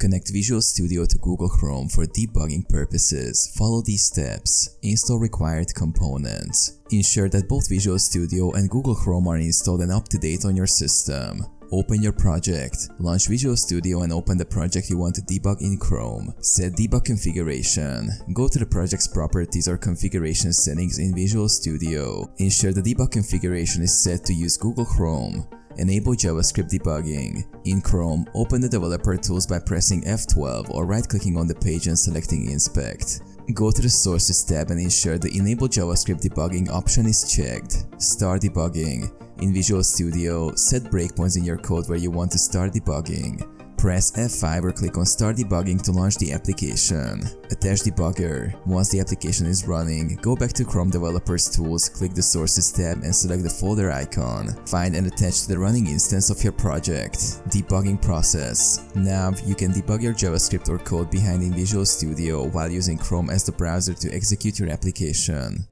connect Visual Studio to Google Chrome for debugging purposes, follow these steps. Install required components. Ensure that both Visual Studio and Google Chrome are installed and up to date on your system. Open your project, launch Visual Studio and open the project you want to debug in Chrome. Set debug configuration. Go to the project's properties or configuration settings in Visual Studio. Ensure the debug configuration is set to use Google Chrome. Enable JavaScript debugging. In Chrome, open the developer tools by pressing F12 or right-clicking on the page and selecting Inspect. Go to the Sources tab and ensure the Enable JavaScript debugging option is checked. Start debugging. In Visual Studio, set breakpoints in your code where you want to start debugging. Press F5 or click on Start Debugging to launch the application. Attach debugger. Once the application is running, go back to Chrome Developers Tools, click the Sources tab and select the folder icon. Find and attach to the running instance of your project. Debugging process. Now, you can debug your JavaScript or code behind in Visual Studio while using Chrome as the browser to execute your application.